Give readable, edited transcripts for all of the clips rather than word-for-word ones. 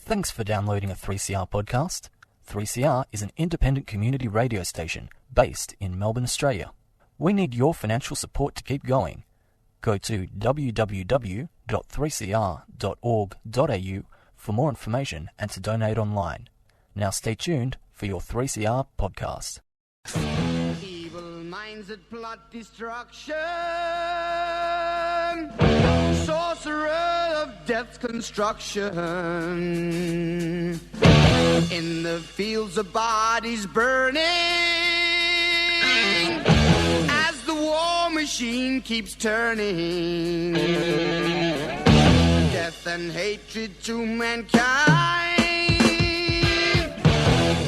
Thanks for downloading a 3CR podcast. 3CR is an independent community radio station based in Melbourne, Australia. We need your financial support to keep going. Go to www.3cr.org.au for more information and to donate online. Now stay tuned for your 3CR podcast. Evil minds that plot destruction, sorcerer of death's construction, in the fields of bodies burning, as the war machine keeps turning, death and hatred to mankind,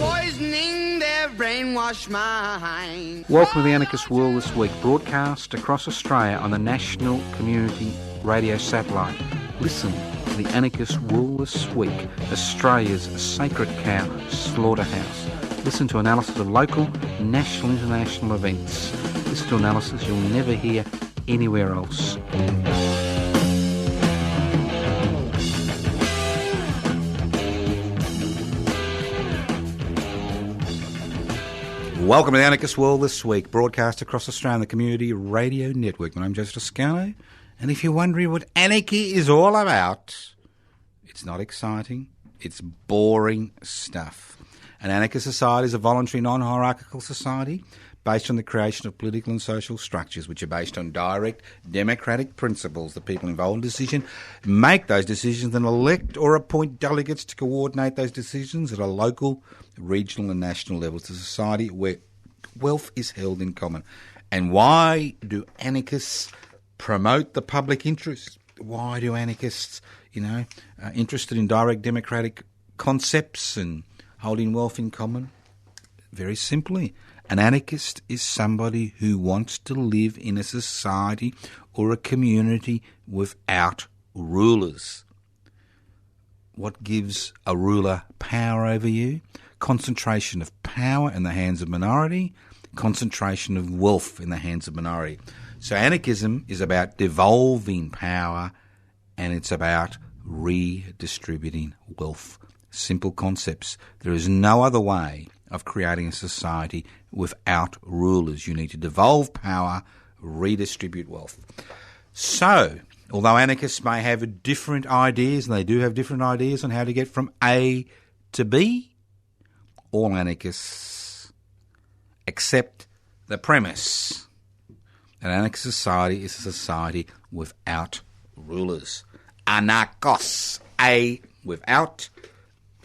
poisoning their brainwashed mind. Welcome to the Anarchist World This Week, broadcast across Australia on the National Community Radio Satellite. Listen to the Anarchist World This Week, Australia's sacred cow slaughterhouse. Listen to analysis of local, national, international events. Listen to analysis you'll never hear anywhere else. Welcome to the Anarchist World This Week, broadcast across Australia on the Community Radio Network. My name's Joseph Toscano, and if you're wondering what anarchy is all about, it's not exciting, it's boring stuff. An anarchist society is a voluntary, non-hierarchical society based on the creation of political and social structures which are based on direct democratic principles. The people involved in decision make those decisions and elect or appoint delegates to coordinate those decisions at a local, regional and national level. It's a society where wealth is held in common. And why do anarchists promote the public interest? Why do anarchists, interested in direct democratic concepts and holding wealth in common? Very simply, an anarchist is somebody who wants to live in a society or a community without rulers. What gives a ruler power over you? Concentration of power in the hands of minority, concentration of wealth in the hands of minority. So anarchism is about devolving power and it's about redistributing wealth. Simple concepts. There is no other way of creating a society without rulers. You need to devolve power, redistribute wealth. So, although anarchists may have different ideas, and they do have different ideas on how to get from A to B, all anarchists accept the premise that an anarchist society is a society without rulers. Anarchos, A without,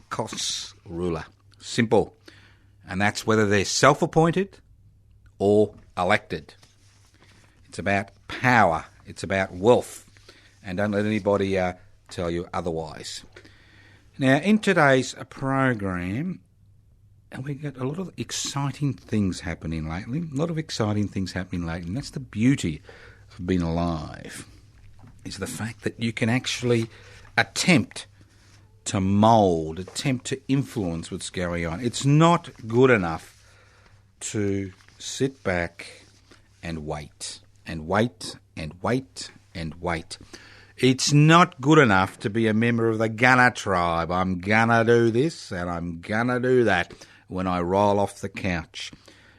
kos, ruler. Simple. And that's whether they're self-appointed or elected. It's about power. It's about wealth. And don't let anybody tell you otherwise. Now, in today's program, we've got a lot of exciting things happening lately. And that's the beauty of being alive, is the fact that you can actually attempt to mould, attempt to influence what's going on. It's not good enough to sit back and wait, and wait, and wait, and wait. It's not good enough to be a member of the Gunner tribe. I'm gonna do this and I'm gonna do that when I roll off the couch.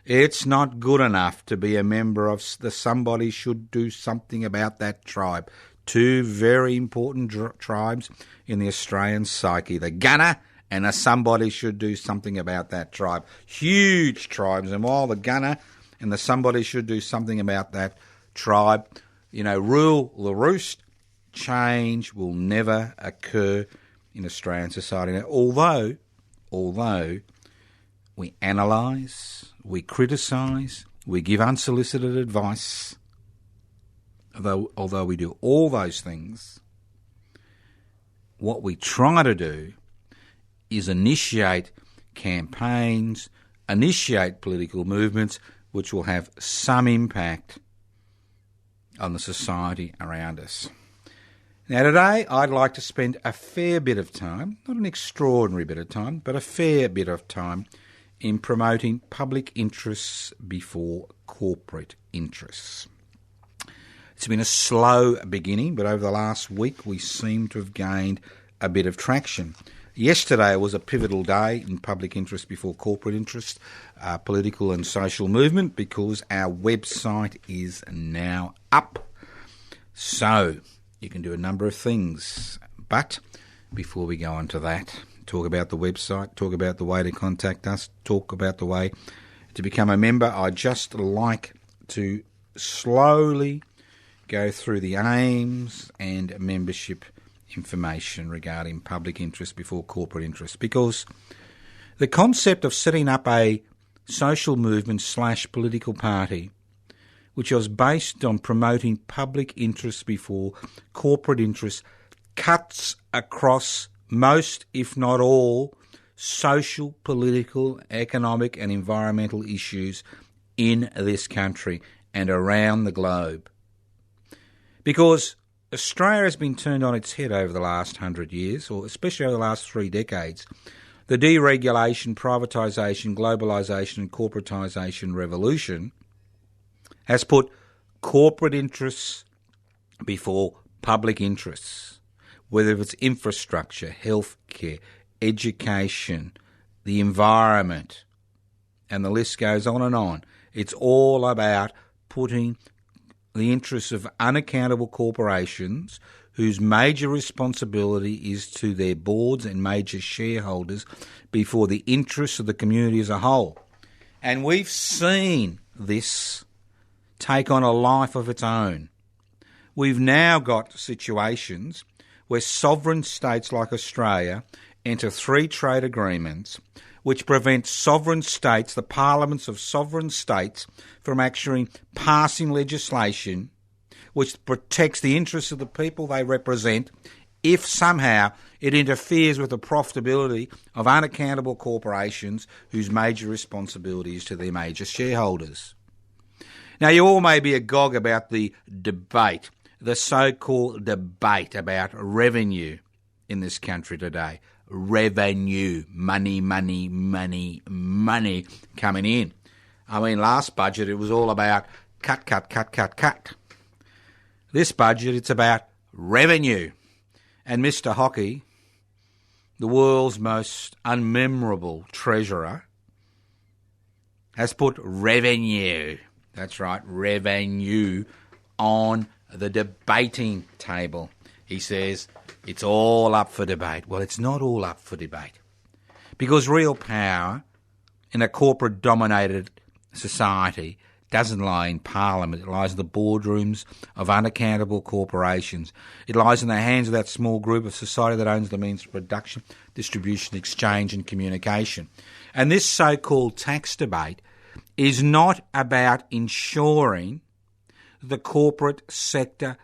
It's not good enough to be a member of the Somebody Should Do Something About That tribe. Two very important tribes in the Australian psyche, the Gunner and the Somebody Should Do Something About That tribe. Huge tribes, and while the Gunner and the Somebody Should Do Something About That tribe, rule the roost, change will never occur in Australian society. Now, although we analyse, we criticise, we give unsolicited advice, although we do all those things, what we try to do is initiate campaigns, initiate political movements which will have some impact on the society around us. Now today I'd like to spend a fair bit of time, not an extraordinary bit of time, but a fair bit of time in promoting public interests before corporate interests. It's been a slow beginning, but over the last week we seem to have gained a bit of traction. Yesterday was a pivotal day in public interest before corporate interest, political and social movement, because our website is now up. So you can do a number of things. But before we go on to that, talk about the website, talk about the way to contact us, talk about the way to become a member, I'd just like to slowly go through the aims and membership information regarding public interest before corporate interest, because the concept of setting up a social movement / political party which was based on promoting public interest before corporate interest cuts across most, if not all, social, political, economic and environmental issues in this country and around the globe. Because Australia has been turned on its head over the last 100 years, or especially over the last 3 decades. The deregulation, privatisation, globalisation and corporatisation revolution has put corporate interests before public interests, whether it's infrastructure, healthcare, education, the environment, and the list goes on and on. It's all about putting the interests of unaccountable corporations whose major responsibility is to their boards and major shareholders before the interests of the community as a whole. And we've seen this take on a life of its own. We've now got situations where sovereign states like Australia enter 3 trade agreements which prevent sovereign states, the parliaments of sovereign states, from actually passing legislation which protects the interests of the people they represent if somehow it interferes with the profitability of unaccountable corporations whose major responsibility is to their major shareholders. Now, you all may be agog about the debate, the so-called debate about revenue in this country today. Revenue, money coming in. I mean, last budget it was all about cut. This budget it's about revenue. And Mr. Hockey, the world's most unmemorable treasurer, has put revenue, that's right, revenue, on the debating table. He says it's all up for debate. Well, it's not all up for debate, because real power in a corporate-dominated society doesn't lie in Parliament. It lies in the boardrooms of unaccountable corporations. It lies in the hands of that small group of society that owns the means of production, distribution, exchange and communication. And this so-called tax debate is not about ensuring the corporate sector,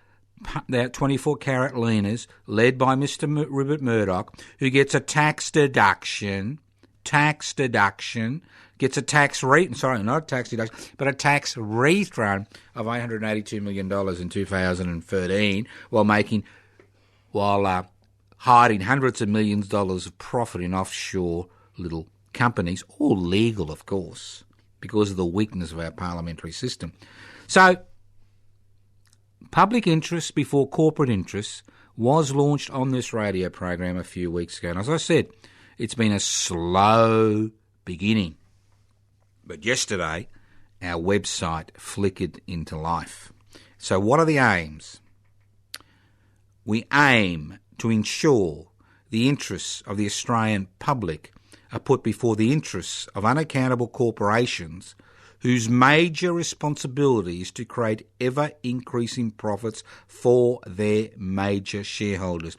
the 24-carat leaners, led by Mr. Rupert Murdoch, who gets a tax deduction, gets a tax refund of $882 million in 2013, while hiding hundreds of millions of dollars of profit in offshore little companies, all legal, of course, because of the weakness of our parliamentary system. So, public interest before corporate interests was launched on this radio program a few weeks ago. And as I said, it's been a slow beginning. But yesterday, our website flickered into life. So what are the aims? We aim to ensure the interests of the Australian public are put before the interests of unaccountable corporations whose major responsibility is to create ever-increasing profits for their major shareholders,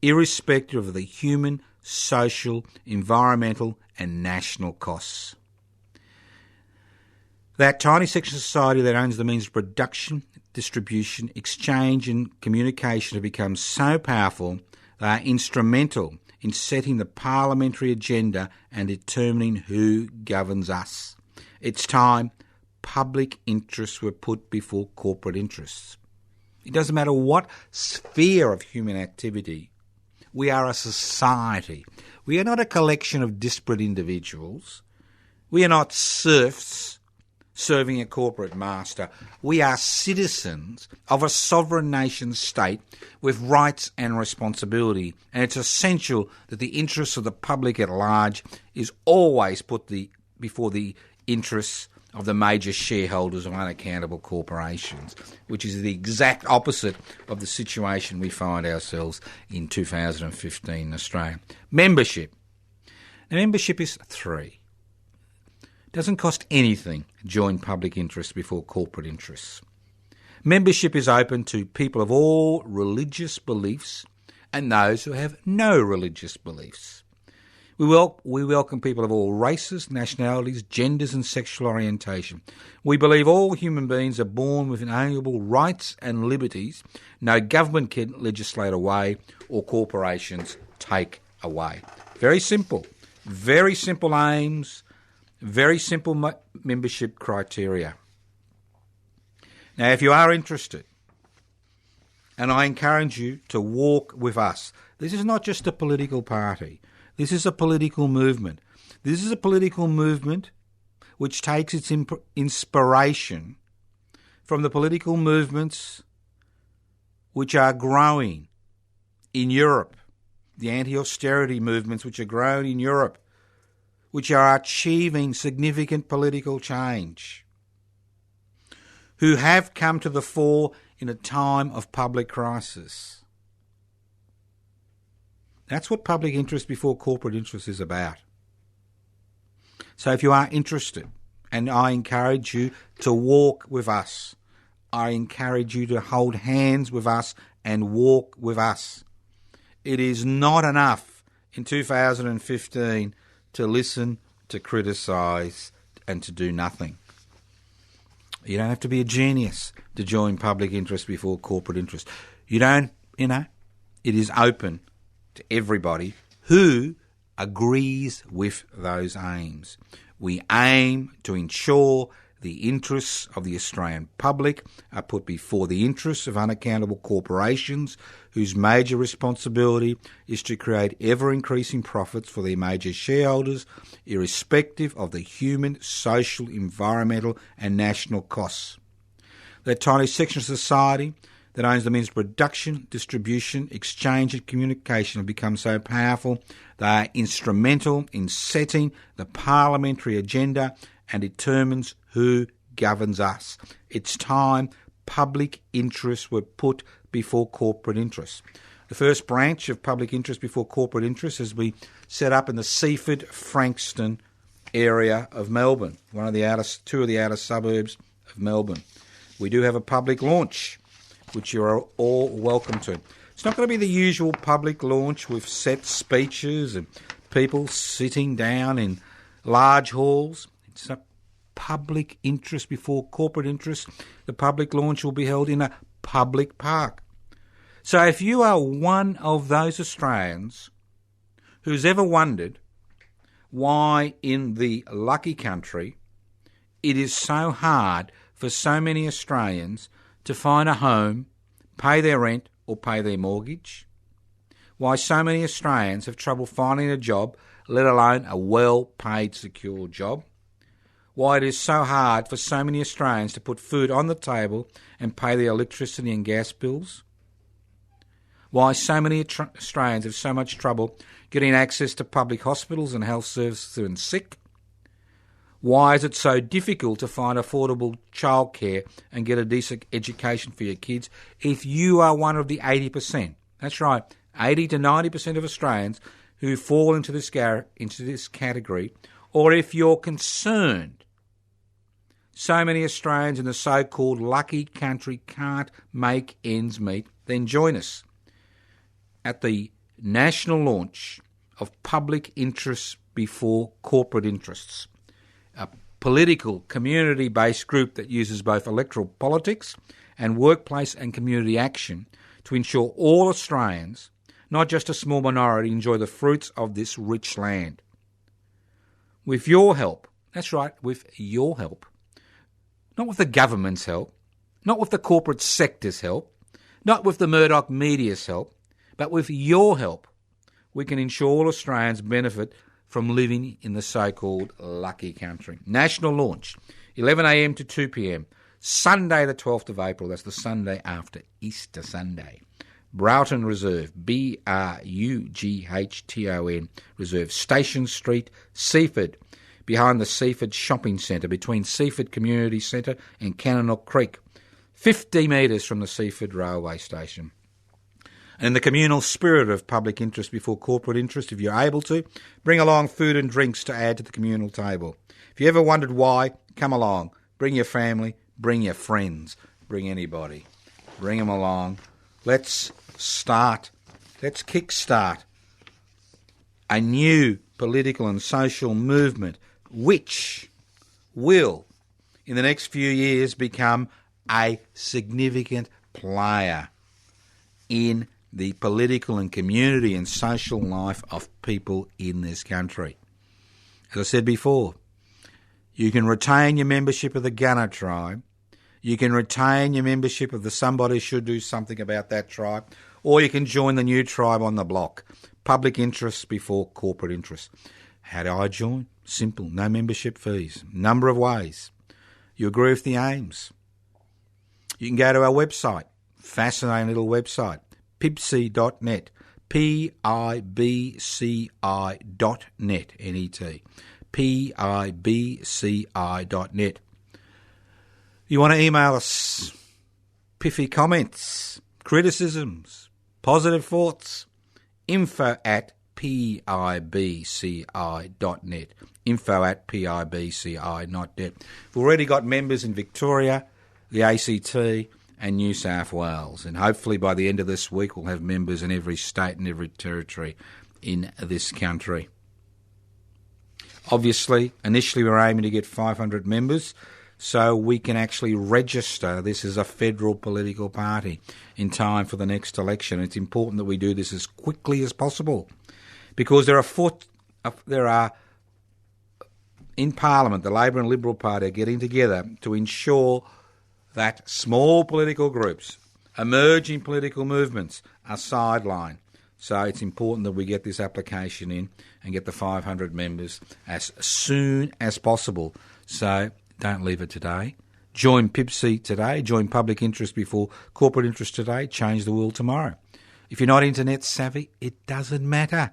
irrespective of the human, social, environmental and national costs. That tiny section of society that owns the means of production, distribution, exchange and communication have become so powerful they are instrumental in setting the parliamentary agenda and determining who governs us. It's time public interests were put before corporate interests. It doesn't matter what sphere of human activity. We are a society. We are not a collection of disparate individuals. We are not serfs serving a corporate master. We are citizens of a sovereign nation state with rights and responsibility, and it's essential that the interests of the public at large is always put before the interests of the major shareholders of unaccountable corporations, which is the exact opposite of the situation we find ourselves in 2015 in Australia. Membership. Now, membership is free. Doesn't cost anything to join public interest before corporate interests. Membership is open to people of all religious beliefs and those who have no religious beliefs. We welcome people of all races, nationalities, genders and sexual orientation. We believe all human beings are born with inalienable rights and liberties no government can legislate away or corporations take away. Very simple aims, very simple membership criteria. Now, if you are interested, and I encourage you to walk with us, this is not just a political party. This is a political movement. This is a political movement which takes its inspiration from the political movements which are growing in Europe, the anti-austerity movements which are growing in Europe, which are achieving significant political change, who have come to the fore in a time of public crisis. That's what public interest before corporate interest is about. So if you are interested, and I encourage you to walk with us, I encourage you to hold hands with us and walk with us. It is not enough in 2015 to listen, to criticise and to do nothing. You don't have to be a genius to join public interest before corporate interest. It is open to everybody who agrees with those aims. We aim to ensure the interests of the Australian public are put before the interests of unaccountable corporations whose major responsibility is to create ever-increasing profits for their major shareholders, irrespective of the human, social, environmental and national costs. That tiny section of society that owns the means of production, distribution, exchange and communication have become so powerful they are instrumental in setting the parliamentary agenda and determines who governs us. It's time public interests were put before corporate interests. The first branch of public interest before corporate interests has been set up in the Seaford, Frankston area of Melbourne, two of the outer suburbs of Melbourne. We do have a public launch, which you are all welcome to. It's not going to be the usual public launch with set speeches and people sitting down in large halls. It's a public interest before corporate interest. The public launch will be held in a public park. So if you are one of those Australians who's ever wondered why in the lucky country it is so hard for so many Australians to find a home, pay their rent or pay their mortgage, why so many Australians have trouble finding a job, let alone a well-paid, secure job, why it is so hard for so many Australians to put food on the table and pay their electricity and gas bills, why so many Australians have so much trouble getting access to public hospitals and health services when sick, why is it so difficult to find affordable childcare and get a decent education for your kids if you are one of the 80%, that's right, 80 to 90% of Australians who fall into this category, or if you're concerned so many Australians in the so-called lucky country can't make ends meet, then join us at the national launch of Public Interests Before Corporate Interests, a political, community-based group that uses both electoral politics and workplace and community action to ensure all Australians, not just a small minority, enjoy the fruits of this rich land. With your help, that's right, with your help, not with the government's help, not with the corporate sector's help, not with the Murdoch media's help, but with your help, we can ensure all Australians benefit from living in the so-called lucky country. National launch 11am to 2pm. Sunday the 12th of April, that's the Sunday after Easter Sunday. Broughton Reserve, Brughton Reserve, Station Street, Seaford, behind the Seaford Shopping Centre, between Seaford Community Centre and Cannonook Creek, 50 metres from the Seaford Railway Station. And in the communal spirit of public interest before corporate interest, if you're able to, bring along food and drinks to add to the communal table. If you ever wondered why, come along. Bring your family, bring your friends, bring anybody. Bring them along. Let's kickstart a new political and social movement which will, in the next few years, become a significant player in the political and community and social life of people in this country. As I said before, you can retain your membership of the Gunner tribe, you can retain your membership of the Somebody Should Do Something About That tribe, or you can join the new tribe on the block, public interest before corporate interest. How do I join? Simple, no membership fees. Number of ways. You agree with the aims. You can go to our website, fascinating little website, pibci.net, pibci.net, N-E-T, pibci.net. You want to email us piffy comments, criticisms, positive thoughts, info@pibci.net, info@pibci.net. We've already got members in Victoria, the ACT and New South Wales, and hopefully by the end of this week we'll have members in every state and every territory in this country. Obviously, initially we're aiming to get 500 members so we can actually register this as a federal political party in time for the next election. It's important that we do this as quickly as possible because there are in Parliament, the Labor and Liberal Party are getting together to ensure that small political groups, emerging political movements are sidelined. So it's important that we get this application in and get the 500 members as soon as possible. So don't leave it today. Join PIBC today. Join public interest before corporate interest today. Change the world tomorrow. If you're not internet savvy, it doesn't matter.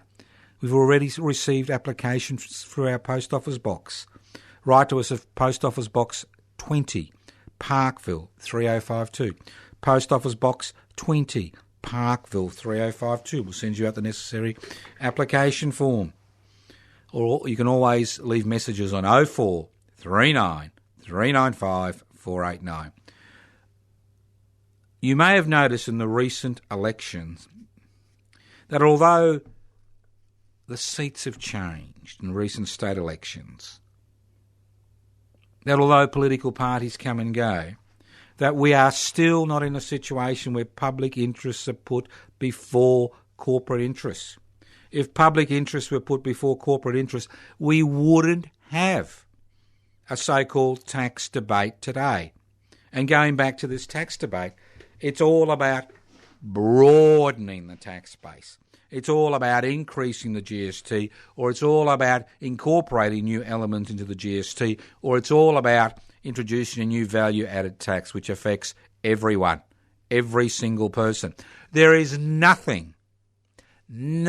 We've already received applications through our post office box. Write to us at Post Office Box 20, Parkville 3052. Post Office Box 20, Parkville 3052. We'll send you out the necessary application form. Or you can always leave messages on 0439 395 489. You may have noticed in the recent elections that although the seats have changed in recent state elections, that although political parties come and go, that we are still not in a situation where public interests are put before corporate interests. If public interests were put before corporate interests, we wouldn't have a so-called tax debate today. And going back to this tax debate, it's all about broadening the tax base. It's all about increasing the GST, or it's all about incorporating new elements into the GST, or it's all about introducing a new value-added tax which affects everyone, every single person. There is nothing in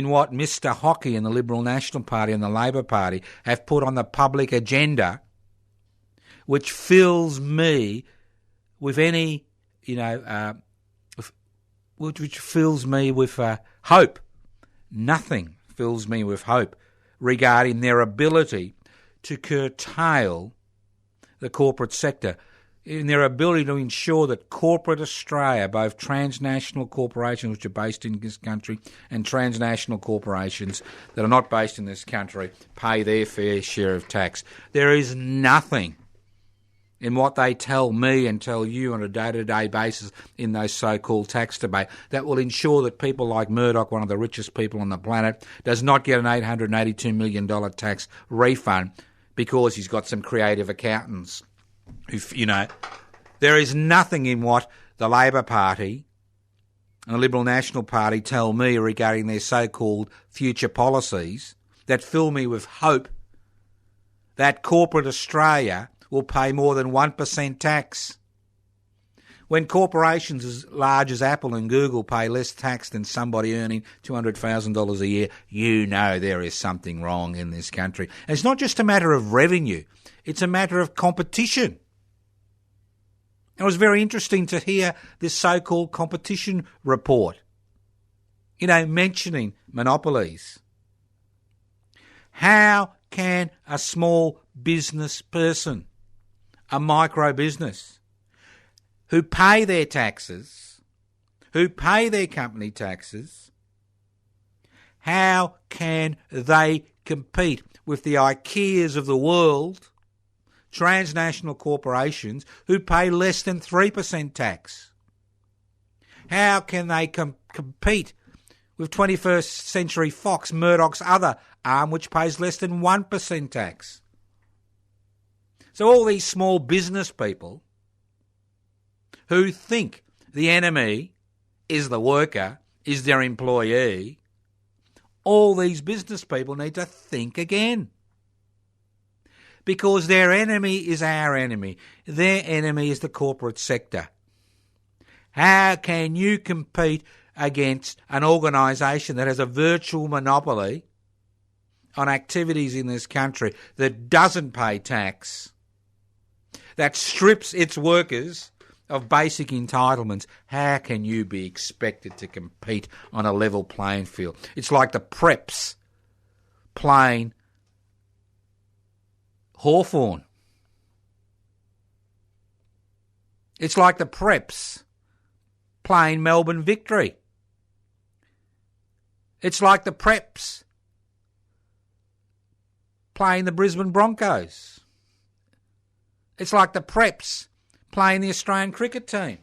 what Mr. Hockey and the Liberal National Party and the Labor Party have put on the public agenda which fills me with any, which fills me with hope. Nothing fills me with hope regarding their ability to curtail the corporate sector, in their ability to ensure that corporate Australia, both transnational corporations which are based in this country and transnational corporations that are not based in this country, pay their fair share of tax. There is nothing in what they tell me and tell you on a day-to-day basis in those so-called tax debate that will ensure that people like Murdoch, one of the richest people on the planet, does not get an $882 million tax refund because he's got some creative accountants. There is nothing in what the Labor Party and the Liberal National Party tell me regarding their so-called future policies that fill me with hope that corporate Australia will pay more than 1% tax. When corporations as large as Apple and Google pay less tax than somebody earning $200,000 a year, you know there is something wrong in this country. And it's not just a matter of revenue, it's a matter of competition. It was very interesting to hear this so-called competition report, mentioning monopolies. How can a small business person, a micro business, who pay their taxes, who pay their company taxes, how can they compete with the IKEAs of the world, transnational corporations who pay less than 3% tax? How can they compete with 21st Century Fox, Murdoch's other arm, which pays less than 1% tax? So all these small business people who think the enemy is the worker, is their employee, all these business people need to think again. Because their enemy is our enemy. Their enemy is the corporate sector. How can you compete against an organisation that has a virtual monopoly on activities in this country, that doesn't pay tax, that strips its workers of basic entitlements? How can you be expected to compete on a level playing field? It's like the Preps playing Hawthorn. It's like the Preps playing Melbourne Victory. It's like the Preps playing the Brisbane Broncos. It's like the Preps playing the Australian cricket team.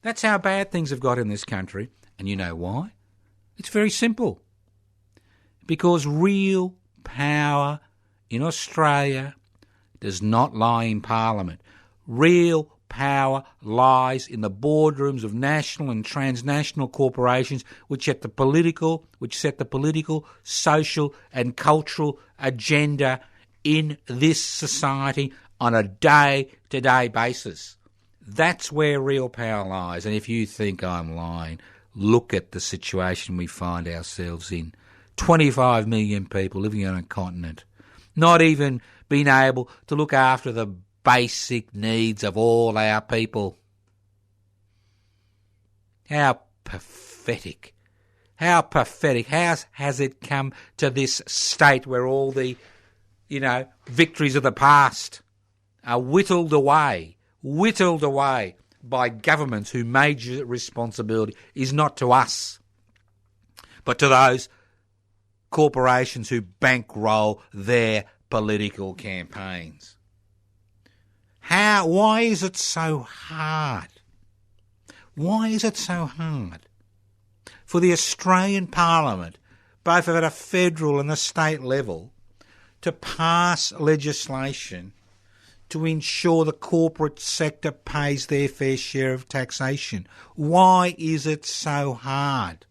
That's how bad things have got in this country. And you know why? It's very simple. Because real power in Australia does not lie in Parliament. Real power lies in the boardrooms of national and transnational corporations which set the political, social and cultural agenda in this society on a day-to-day basis. That's where real power lies. And if you think I'm lying, look at the situation we find ourselves in. 25 million people living on a continent, not even being able to look after the basic needs of all our people. How pathetic. How pathetic. How has it come to this state where all the, victories of the past are whittled away by governments whose major responsibility is not to us, but to those corporations who bankroll their political campaigns? Why is it so hard? Why is it so hard for the Australian Parliament, both at a federal and a state level, to pass legislation to ensure the corporate sector pays their fair share of taxation? Why is it so hard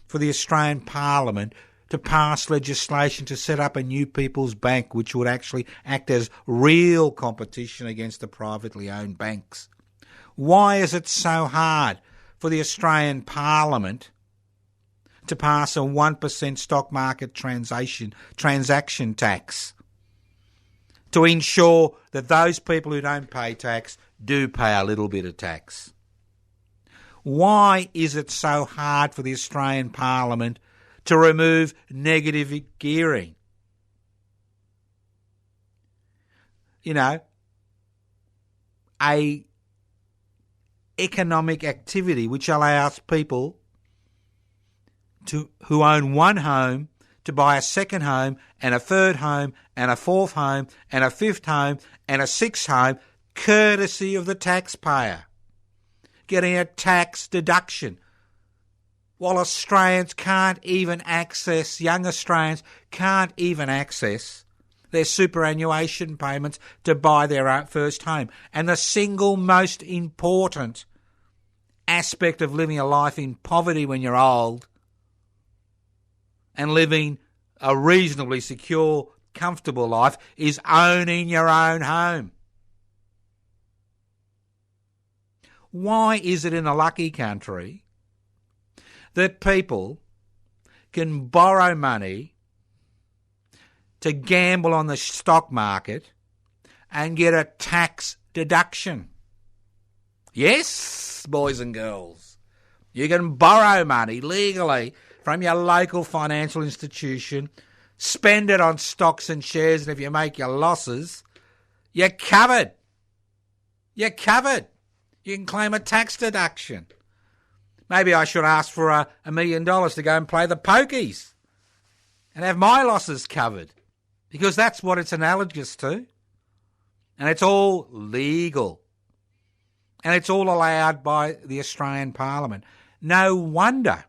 for the Australian Parliament to pass legislation to set up a new people's bank which would actually act as real competition against the privately owned banks? Why is it so hard for the Australian Parliament to pass a 1% stock market transaction tax to ensure that those people who don't pay tax do pay a little bit of tax? Why is it so hard for the Australian Parliament to remove negative gearing? A economic activity which allows people who own one home to buy a second home and a third home and a fourth home and a fifth home and a sixth home, courtesy of the taxpayer, getting a tax deduction. While Australians can't even access, young Australians can't even access their superannuation payments to buy their first home. And the single most important aspect of living a life in poverty when you're old and living a reasonably secure, comfortable life is owning your own home. Why is it in a lucky country that people can borrow money to gamble on the stock market and get a tax deduction? Yes, boys and girls, you can borrow money legally from your local financial institution, spend it on stocks and shares, and if you make your losses, you're covered. You're covered. You can claim a tax deduction. Maybe I should ask for $1 million to go and play the pokies and have my losses covered, because that's what it's analogous to. And it's all legal. And it's all allowed by the Australian Parliament. No wonder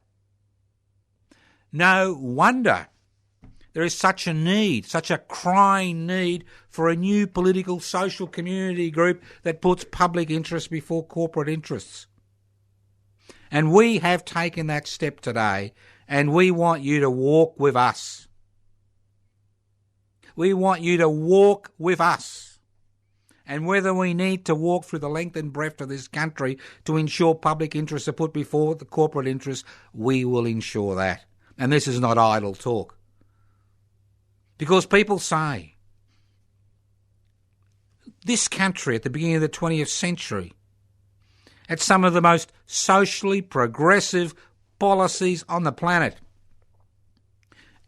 there is such a need, such a crying need for a new political social community group that puts public interest before corporate interests. And we have taken that step today, and we want you to walk with us. We want you to walk with us. And whether we need to walk through the length and breadth of this country to ensure public interests are put before the corporate interests, we will ensure that. And this is not idle talk. Because people say, this country at the beginning of the 20th century had some of the most socially progressive policies on the planet.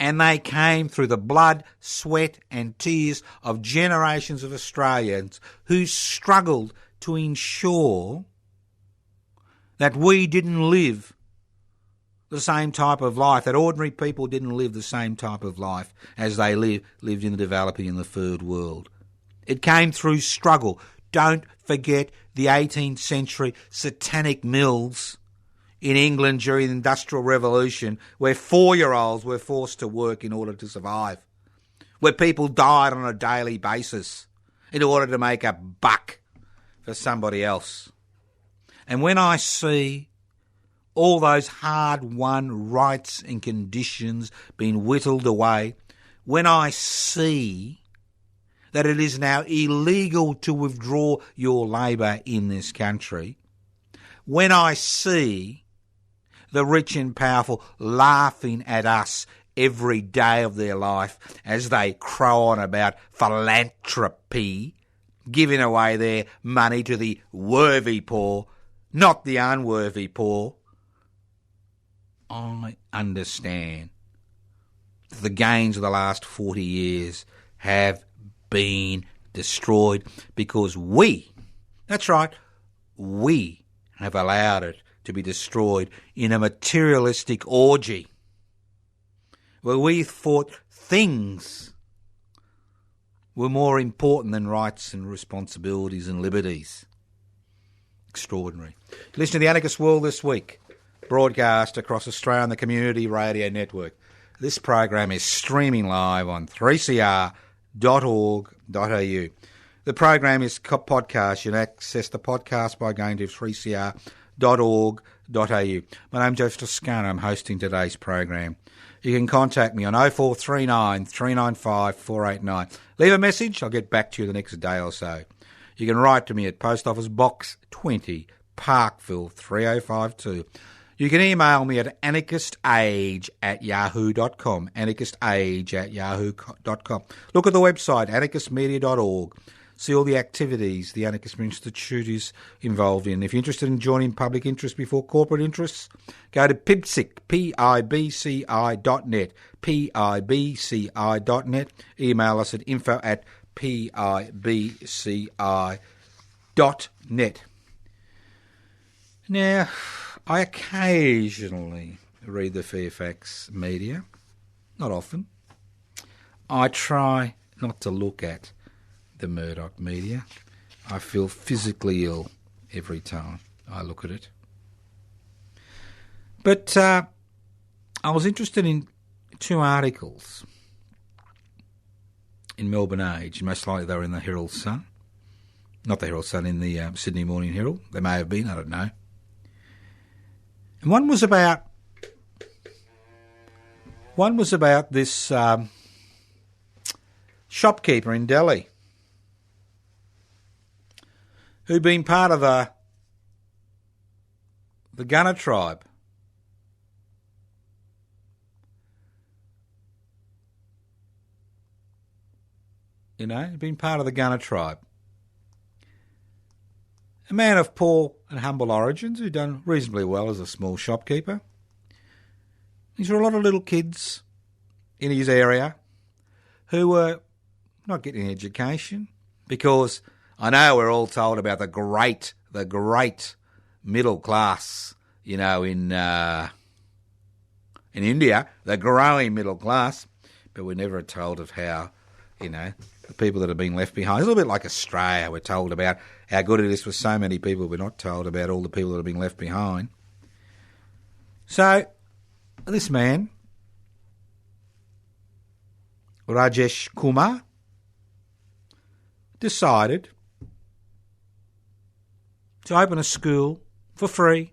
And they came through the blood, sweat and tears of generations of Australians who struggled to ensure that we didn't live the same type of life, that ordinary people didn't live the same type of life as they lived in the developing and the third world. It came through struggle. Don't forget the 18th century satanic mills in England during the Industrial Revolution, where 4-year-olds were forced to work in order to survive, where people died on a daily basis in order to make a buck for somebody else. And when I see all those hard-won rights and conditions being whittled away, when I see that it is now illegal to withdraw your labour in this country, when I see the rich and powerful laughing at us every day of their life as they crow on about philanthropy, giving away their money to the worthy poor, not the unworthy poor, I understand that the gains of the last 40 years have been destroyed because we, that's right, we have allowed it to be destroyed in a materialistic orgy where we thought things were more important than rights and responsibilities and liberties. Extraordinary. Listen to the Anarchist World This Week, broadcast across Australia on the Community Radio Network. This program is streaming live on 3cr.org.au. The program is podcast. You can access the podcast by going to 3cr.org.au. My name's Joseph Toscano. I'm hosting today's program. You can contact me on 0439 395 489. Leave a message. I'll get back to you the next day or so. You can write to me at Post Office Box 20, Parkville 3052. You can email me at anarchistage@yahoo.com, anarchistage@yahoo.com. Look at the website, anarchistmedia.org. See all the activities the Anarchist Institute is involved in. If you're interested in joining public interest before corporate interests, go to PIBCI, pibci.net, pibci.net. Email us at info@pibci.net. Now, I occasionally read the Fairfax media, not often. I try not to look at the Murdoch media. I feel physically ill every time I look at it. But I was interested in two articles in Melbourne Age. Most likely they were in the Herald Sun. Not the Herald Sun, in the Sydney Morning Herald. They may have been, I don't know. And one was about this shopkeeper in Delhi who'd been part of the Gunner tribe. You know, been part of the Gunner tribe. A man of poor and humble origins who'd done reasonably well as a small shopkeeper. These were a lot of little kids in his area who were not getting education because I know we're all told about the great middle class, you know, in India, the growing middle class, but we're never told of how, you know, the people that have been left behind. It's a little bit like Australia. We're told about how good it is for so many people. We're not told about all the people that have been left behind. So this man, Rajesh Kumar, decided to open a school for free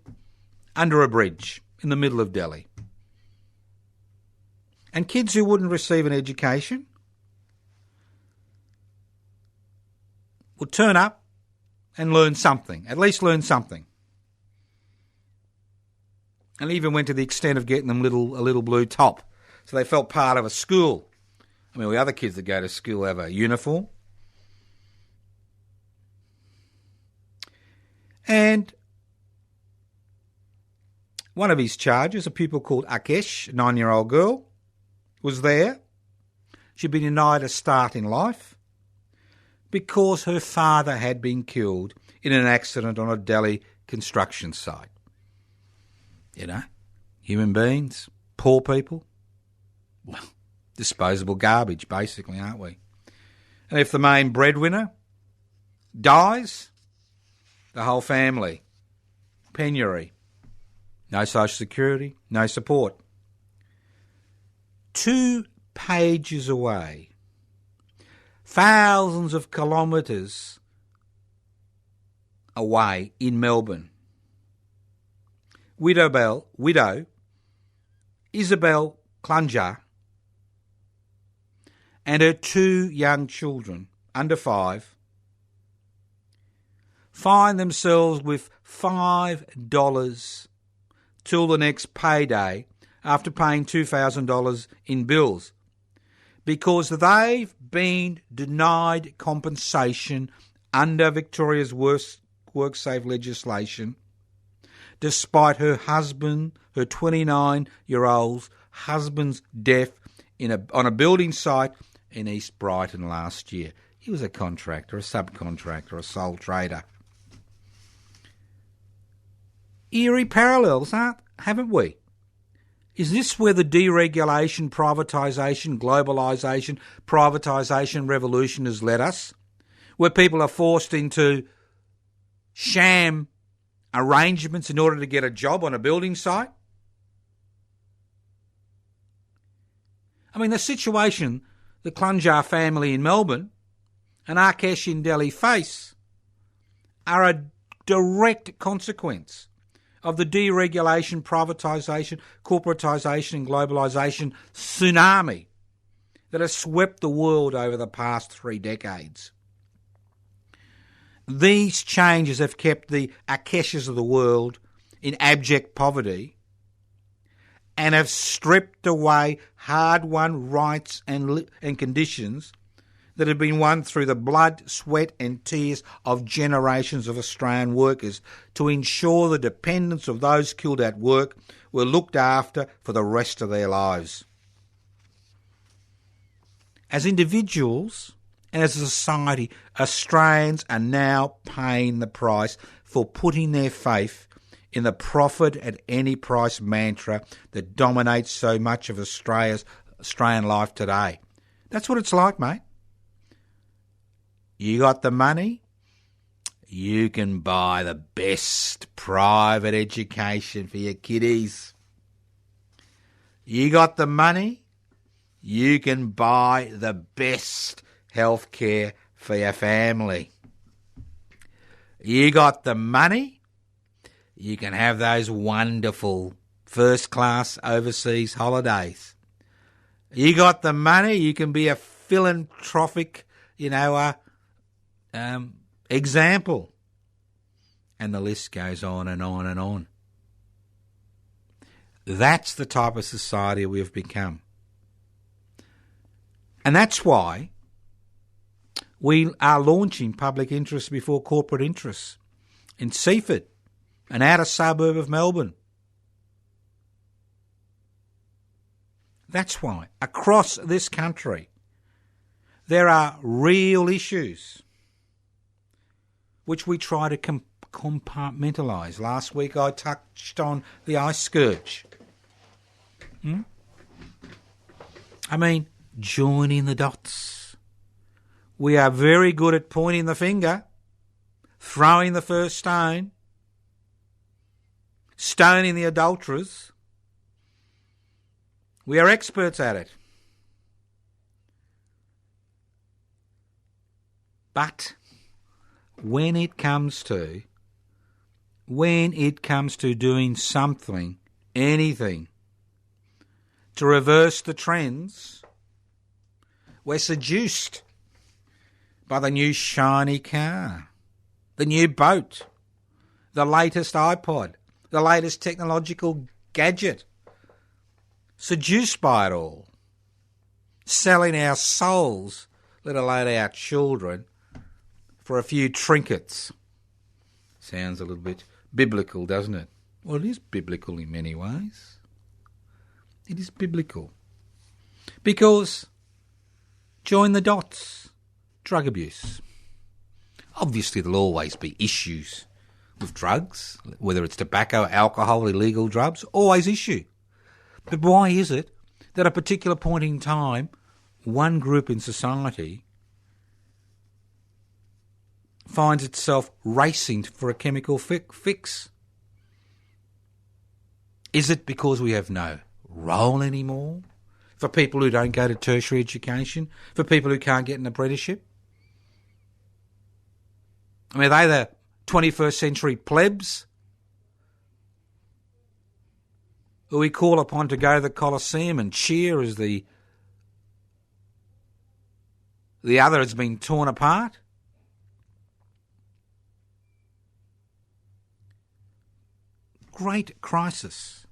under a bridge in the middle of Delhi. And kids who wouldn't receive an education would turn up and learn something, at least learn something. And even went to the extent of getting them a little blue top, so they felt part of a school. I mean, the other kids that go to school have a uniform. And one of his charges, a pupil called Akesh, a 9-year-old girl, was there. She'd been denied a start in life because her father had been killed in an accident on a Delhi construction site. You know, human beings, poor people, well, disposable garbage, basically, aren't we? And if the main breadwinner dies, the whole family, penury, no social security, no support. 2 pages away, thousands of kilometres away in Melbourne, widow Isabel Clunger and her 2 young children, under 5, find themselves with $5 till the next payday after paying $2,000 in bills because they've been denied compensation under Victoria's WorkSafe legislation despite her husband, her 29-year-old husband's death on a building site in East Brighton last year. He was a contractor, a subcontractor, a sole trader. Eerie parallels, haven't we? Is this where the deregulation, privatisation, globalisation, privatisation revolution has led us? Where people are forced into sham arrangements in order to get a job on a building site? I mean, the situation the Clunger family in Melbourne and Akesh in Delhi face are a direct consequence of the deregulation, privatisation, corporatisation and globalisation tsunami that has swept the world over the past 3 decades. These changes have kept the Akeshas of the world in abject poverty and have stripped away hard-won rights and conditions that have been won through the blood, sweat and tears of generations of Australian workers to ensure the dependents of those killed at work were looked after for the rest of their lives. As individuals and as a society, Australians are now paying the price for putting their faith in the profit at any price mantra that dominates so much of Australian life today. That's what it's like, mate. You got the money, you can buy the best private education for your kiddies. You got the money, you can buy the best health care for your family. You got the money, you can have those wonderful first-class overseas holidays. You got the money, you can be a philanthropic, example. And the list goes on and on and on. That's the type of society we've become. And that's why we are launching public interest before corporate interests in Seaford, an outer suburb of Melbourne. That's why across this country there are real issues which we try to compartmentalise. Last week I touched on the ice scourge. I mean, joining the dots. We are very good at pointing the finger, throwing the first stone, stoning the adulterers. We are experts at it. But when it comes to doing something, anything, to reverse the trends, we're seduced by the new shiny car, the new boat, the latest iPod, the latest technological gadget. Seduced by it all. Selling our souls, let alone our children, for a few trinkets. Sounds a little bit biblical, doesn't it? Well, it is biblical in many ways. It is biblical. Because, join the dots, drug abuse. Obviously there'll always be issues with drugs, whether it's tobacco, alcohol, illegal drugs, always issue. But why is it that at a particular point in time, one group in society finds itself racing for a chemical fix? Is it because we have no role anymore for people who don't go to tertiary education, for people who can't get an apprenticeship? I mean, are they the 21st century plebs who we call upon to go to the Colosseum and cheer as the other has been torn apart? Great crisis.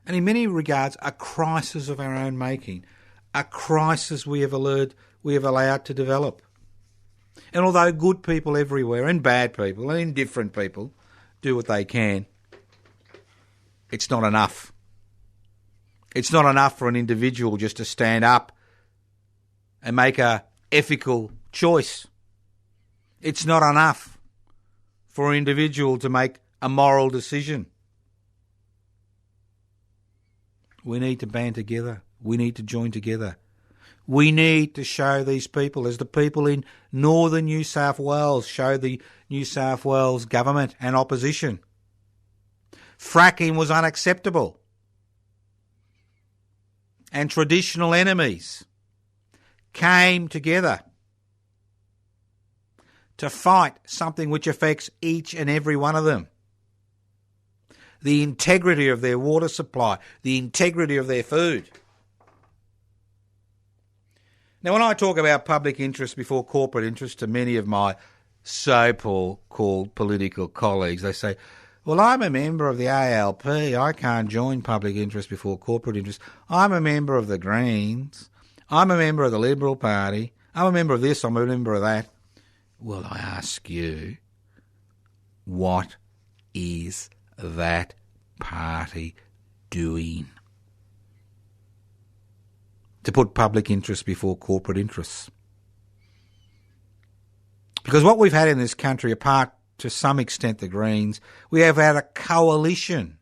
And in many regards, a crisis of our own making. A crisis we have allowed to develop. And although good people everywhere, and bad people, and indifferent people, do what they can, it's not enough. It's not enough for an individual just to stand up and make a ethical choice. It's not enough for an individual to make a moral decision. We need to band together. We need to join together. We need to show these people, as the people in northern New South Wales show the New South Wales government and opposition. Fracking was unacceptable. And traditional enemies came together to fight something which affects each and every one of them. The integrity of their water supply, the integrity of their food. Now, when I talk about public interest before corporate interest to many of my so-called political colleagues, they say, well, I'm a member of the ALP. I can't join public interest before corporate interest. I'm a member of the Greens. I'm a member of the Liberal Party. I'm a member of this. I'm a member of that. Well, I ask you, what is that party doing to put public interest before corporate interests? Because what we've had in this country, apart to some extent the Greens, we have had a coalition.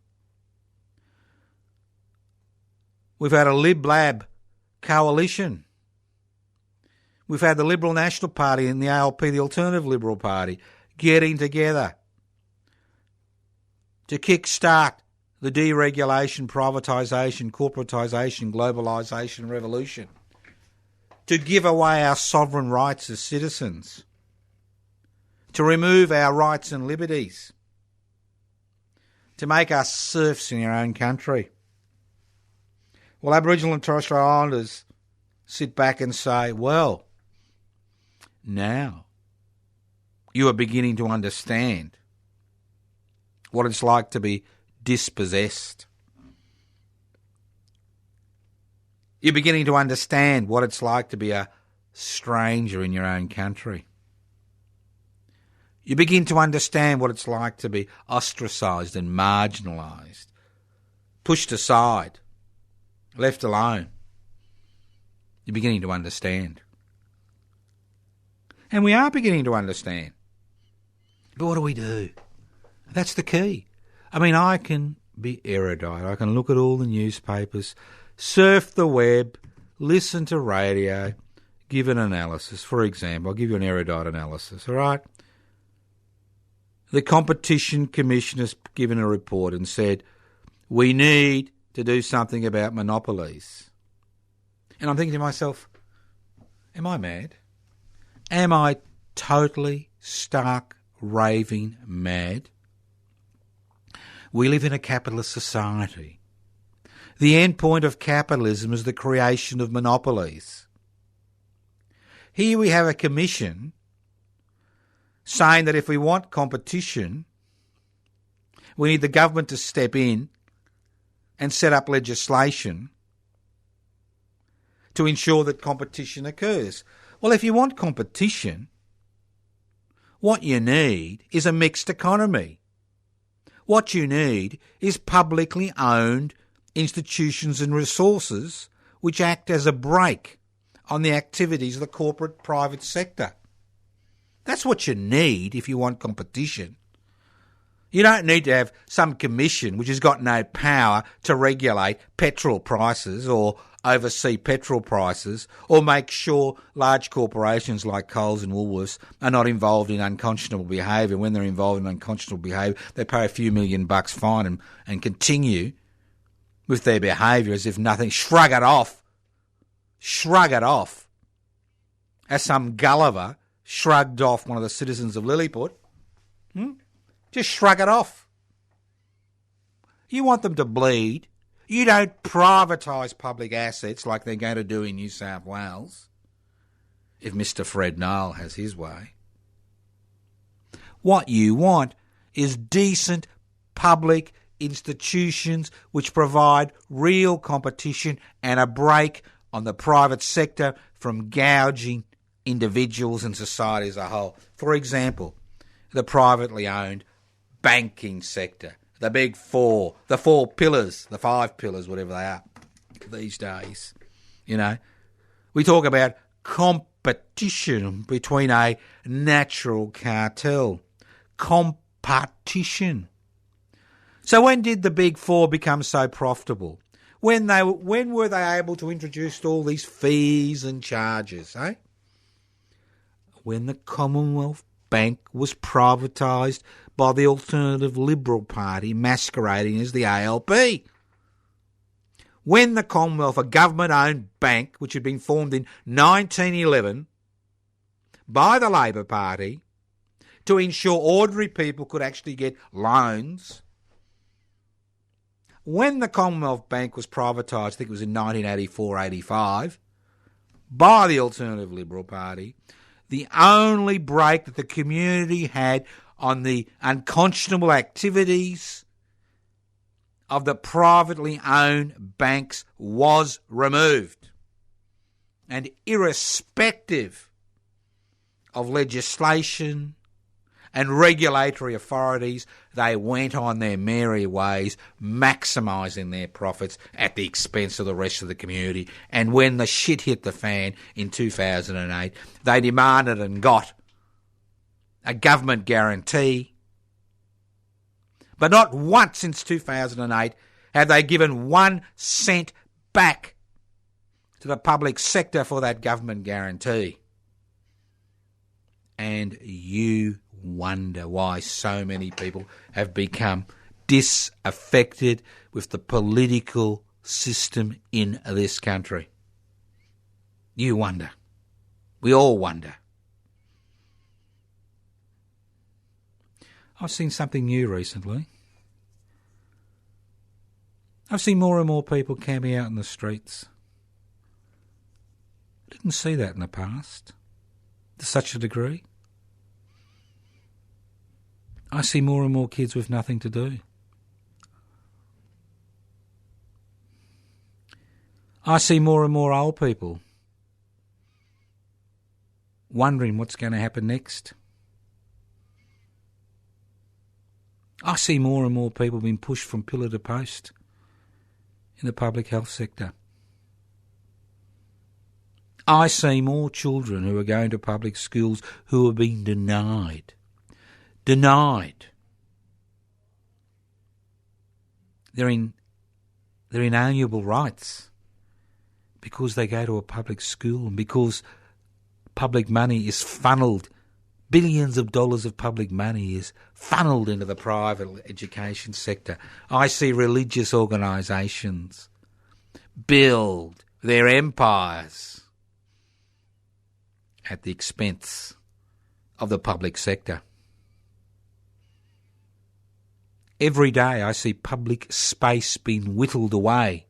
We've had a Lib-Lab coalition. We've had the Liberal National Party and the ALP, the Alternative Liberal Party, getting together to kickstart the deregulation, privatisation, corporatisation, globalisation revolution, to give away our sovereign rights as citizens, to remove our rights and liberties, to make us serfs in our own country. Well, Aboriginal and Torres Strait Islanders sit back and say, well, now you are beginning to understand what it's like to be dispossessed. You're beginning to understand what it's like to be a stranger in your own country. You begin to understand what it's like to be ostracised and marginalised, pushed aside, left alone. You're beginning to understand. And we are beginning to understand. But what do we do? That's the key. I mean, I can be erudite. I can look at all the newspapers, surf the web, listen to radio, give an analysis. For example, I'll give you an erudite analysis, all right? The Competition Commission has given a report and said, we need to do something about monopolies. And I'm thinking to myself, am I mad? Am I totally stark, raving mad? We live in a capitalist society. The end point of capitalism is the creation of monopolies. Here we have a commission saying that if we want competition, we need the government to step in and set up legislation to ensure that competition occurs. Well, if you want competition, what you need is a mixed economy. What you need is publicly owned institutions and resources which act as a brake on the activities of the corporate private sector. That's what you need if you want competition. You don't need to have some commission which has got no power to regulate petrol prices or oversee petrol prices or make sure large corporations like Coles and Woolworths are not involved in unconscionable behaviour. When they're involved in unconscionable behaviour, they pay a few $1 million fine and continue with their behaviour as if nothing. Shrug it off. Shrug it off. As some Gulliver shrugged off one of the citizens of Lilliput. Just shrug it off. You want them to bleed. You don't privatise public assets like they're going to do in New South Wales, if Mr. Fred Nile has his way. What you want is decent public institutions which provide real competition and a break on the private sector from gouging individuals and society as a whole. For example, the privately owned banking sector, the big four, the 4 pillars, the 5 pillars, whatever they are these days. You know, we talk about competition between a natural cartel. Competition. So when did the big 4 become so profitable? When were they able to introduce all these fees and charges, eh? When the Commonwealth Bank was privatised by the Alternative Liberal Party masquerading as the ALP. When the Commonwealth, a government-owned bank which had been formed in 1911 by the Labor Party to ensure ordinary people could actually get loans. When the Commonwealth Bank was privatised, I think it was in 1984-85, by the Alternative Liberal Party, the only break that the community had on the unconscionable activities of the privately owned banks was removed. And irrespective of legislation and regulatory authorities, they went on their merry ways, maximising their profits at the expense of the rest of the community. And when the shit hit the fan in 2008, they demanded and got a government guarantee. But not once since 2008 have they given 1 cent back to the public sector for that government guarantee. And you wonder why so many people have become disaffected with the political system in this country. You wonder. We all wonder. I've seen something new recently. I've seen more and more people camping out in the streets. Didn't see that in the past to such a degree. I see more and more kids with nothing to do. I see more and more old people wondering what's going to happen next. I see more and more people being pushed from pillar to post in the public health sector. I see more children who are going to public schools who are being denied their inalienable rights because they go to a public school and because public money is funnelled, billions of dollars of public money is funnelled into the private education sector. I see religious organisations build their empires at the expense of the public sector. Every day I see public space being whittled away,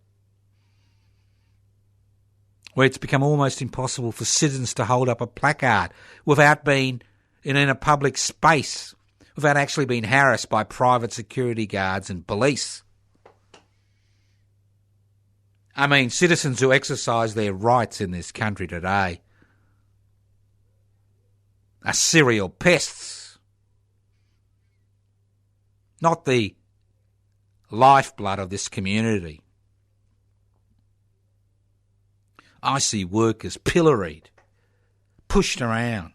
where it's become almost impossible for citizens to hold up a placard without being in a public space, without actually being harassed by private security guards and police. I mean, citizens who exercise their rights in this country today are serial pests. Not the lifeblood of this community. I see workers pilloried, pushed around,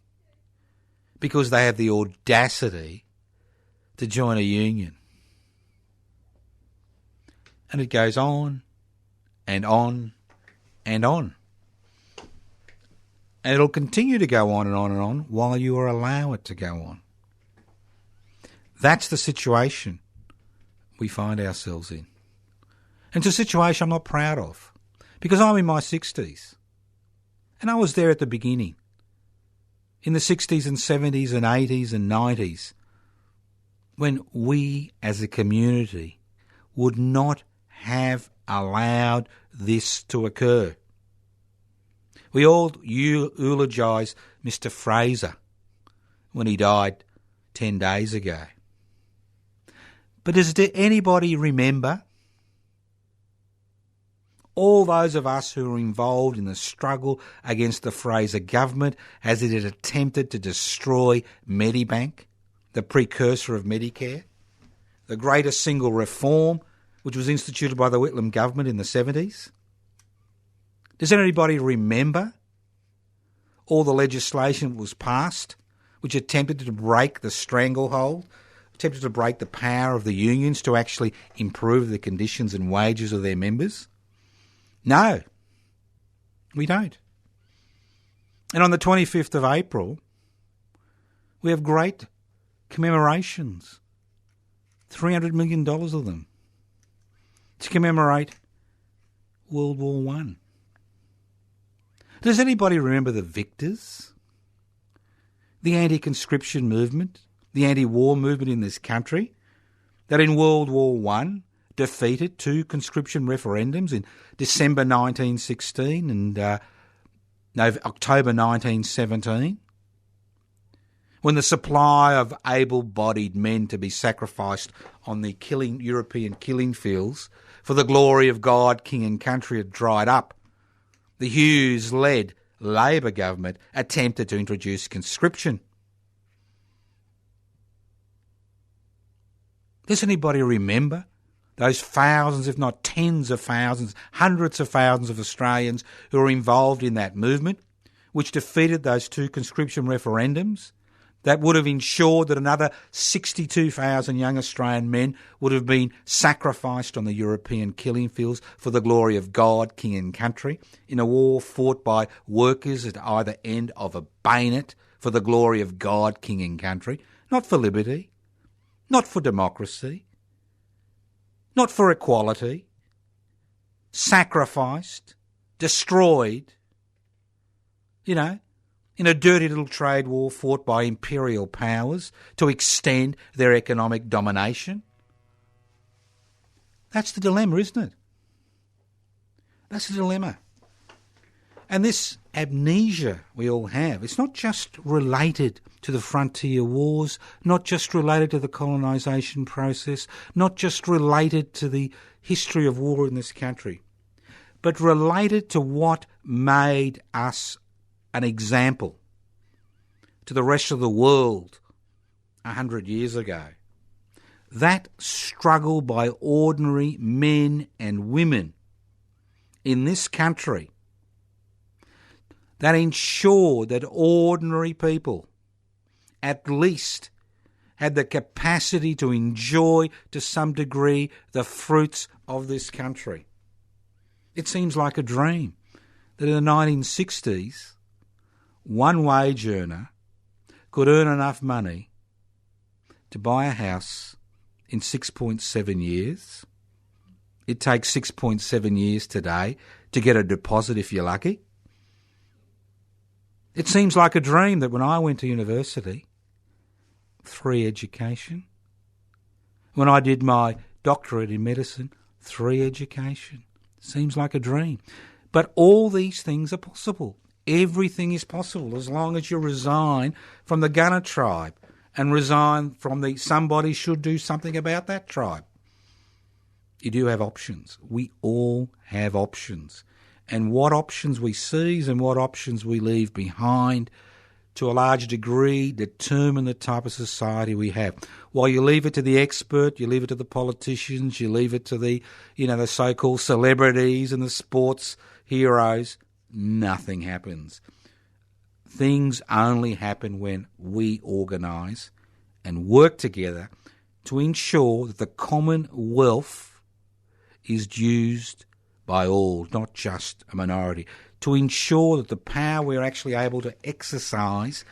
because they have the audacity to join a union. And it goes on and on and on. And it'll continue to go on and on and on while you allow it to go on. That's the situation we find ourselves in. And it's a situation I'm not proud of, because I'm in my 60s. And I was there at the beginning, in the 60s and 70s and 80s and 90s, when we as a community would not have allowed this to occur. We all eulogise Mr. Fraser when he died 10 days ago. But does anybody remember all those of us who were involved in the struggle against the Fraser government as it had attempted to destroy Medibank, the precursor of Medicare, the greatest single reform which was instituted by the Whitlam government in the 70s? Does anybody remember all the legislation that was passed which attempted to break the stranglehold, attempted to break the power of the unions to actually improve the conditions and wages of their members? No, we don't. And on the 25th of April, we have great commemorations, $300 million of them, to commemorate World War I. Does anybody remember the victors? The anti-conscription movement, the anti-war movement in this country, that in World War I defeated 2 conscription referendums in December 1916 and October 1917, when the supply of able-bodied men to be sacrificed on the European killing fields for the glory of God, King and country had dried up. The Hughes-led Labor government attempted to introduce conscription. Does anybody remember those thousands, if not tens of thousands, hundreds of thousands of Australians who were involved in that movement, which defeated those 2 conscription referendums that would have ensured that another 62,000 young Australian men would have been sacrificed on the European killing fields for the glory of God, King and country, in a war fought by workers at either end of a bayonet for the glory of God, King and country, not for liberty, not for democracy, not for equality, sacrificed, destroyed, in a dirty little trade war fought by imperial powers to extend their economic domination. That's the dilemma, isn't it? That's the dilemma. And this amnesia we all have, it's not just related to the frontier wars, not just related to the colonisation process, not just related to the history of war in this country, but related to what made us an example to the rest of the world 100 years ago. That struggle by ordinary men and women in this country that ensured that ordinary people at least had the capacity to enjoy to some degree the fruits of this country. It seems like a dream that in the 1960s, one wage earner could earn enough money to buy a house in 6.7 years. It takes 6.7 years today to get a deposit if you're lucky. It seems like a dream that when I went to university, 3 education. When I did my doctorate in medicine, 3 education. Seems like a dream. But all these things are possible. Everything is possible as long as you resign from the Gunner tribe and resign from the somebody should do something about that tribe. You do have options. We all have options. And what options we seize and what options we leave behind to a large degree determine the type of society we have. While you leave it to the expert, you leave it to the politicians, you leave it to the so-called celebrities and the sports heroes, nothing happens. Things only happen when we organise and work together to ensure that the commonwealth is used by all, not just a minority, to ensure that the power we're actually able to exercise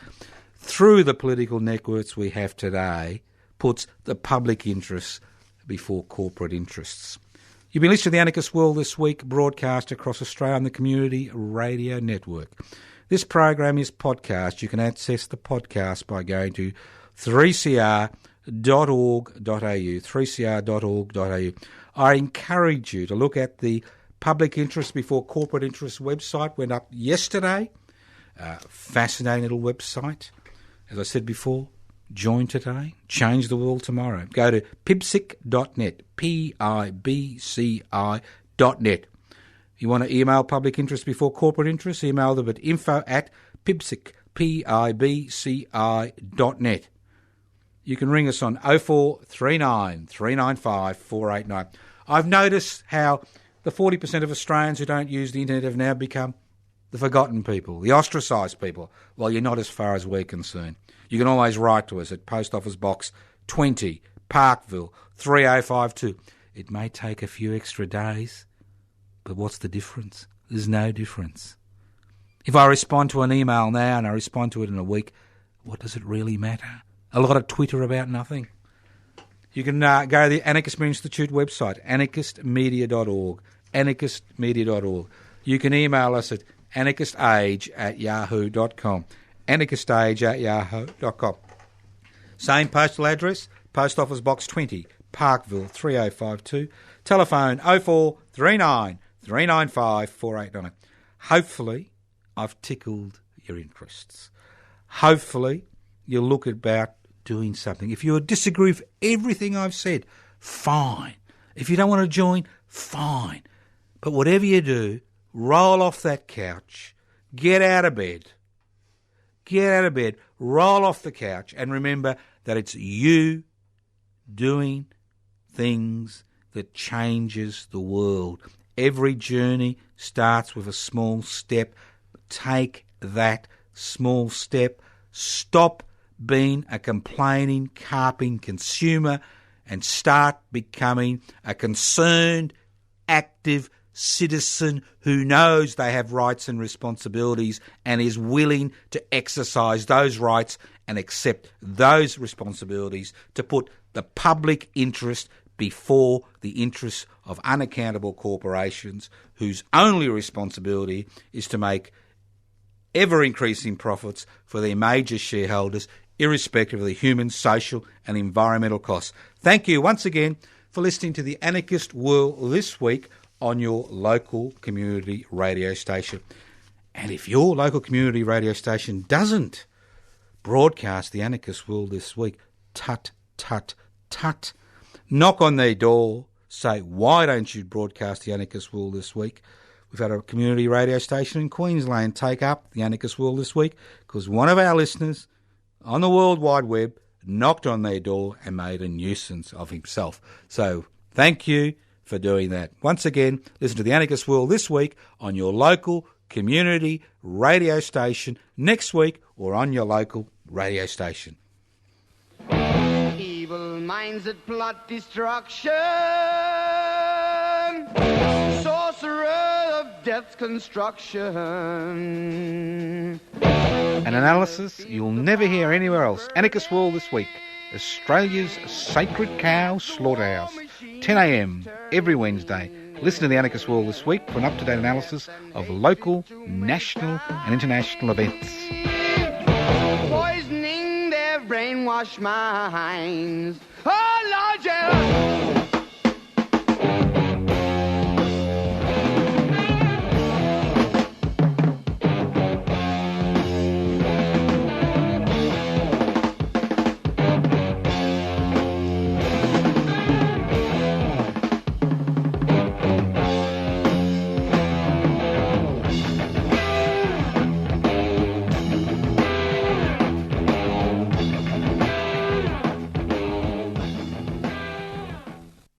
through the political networks we have today puts the public interests before corporate interests. You've been listening to the Anarchist World This Week, broadcast across Australia on the Community Radio Network. This program is podcast. You can access the podcast by going to 3cr.org.au, 3cr.org.au. I encourage you to look at the Public Interest Before Corporate Interest website. Went up yesterday. Fascinating little website. As I said before, join today, change the world tomorrow. Go to pibci.net, pibci.net. You want to email Public Interest Before Corporate Interest, email them at info@pibci, pibci.net. You can ring us on 0439 395 489. I've noticed how the 40% of Australians who don't use the internet have now become the forgotten people, the ostracised people. Well, you're not as far as we're concerned. You can always write to us at Post Office Box 20, Parkville, 3052. It may take a few extra days, but what's the difference? There's no difference. If I respond to an email now and I respond to it in a week, what does it really matter? A lot of Twitter about nothing. You can go to the Anarchist Media Institute website, anarchistmedia.org, anarchistmedia.org. You can email us at anarchistage@yahoo.com, anarchistage@yahoo.com. Same postal address, Post Office Box 20, Parkville, 3052. Telephone 0439 395 489. Hopefully, I've tickled your interests. Hopefully, you'll look about doing something. If you disagree with everything I've said, fine. If you don't want to join, fine. But whatever you do, roll off that couch, get out of bed, roll off the couch, and remember that it's you doing things that changes the world. Every journey starts with a small step. Take that small step. Stop being a complaining, carping consumer and start becoming a concerned, active citizen who knows they have rights and responsibilities and is willing to exercise those rights and accept those responsibilities to put the public interest before the interests of unaccountable corporations whose only responsibility is to make ever-increasing profits for their major shareholders, irrespective of the human, social and environmental costs. Thank you once again for listening to the Anarchist World This Week on your local community radio station. And if your local community radio station doesn't broadcast the Anarchist World This Week, tut, tut, tut. Knock on their door, say, why don't you broadcast the Anarchist World This Week? We've had a community radio station in Queensland take up the Anarchist World This Week because one of our listeners on the World Wide Web knocked on their door and made a nuisance of himself. So thank you for doing that. Once again, listen to the Anarchist World This Week on your local community radio station next week or on your local radio station. Evil minds that plot destruction, sorcerer of death's construction. An analysis you'll never hear anywhere else. Anarchist World This Week, Australia's sacred cow slaughterhouse. 10 a.m. every Wednesday. Listen to the Anarchist World This Week for an up-to-date analysis of local, national and international events. Poisoning their brainwashed minds. Oh, Lord, yeah.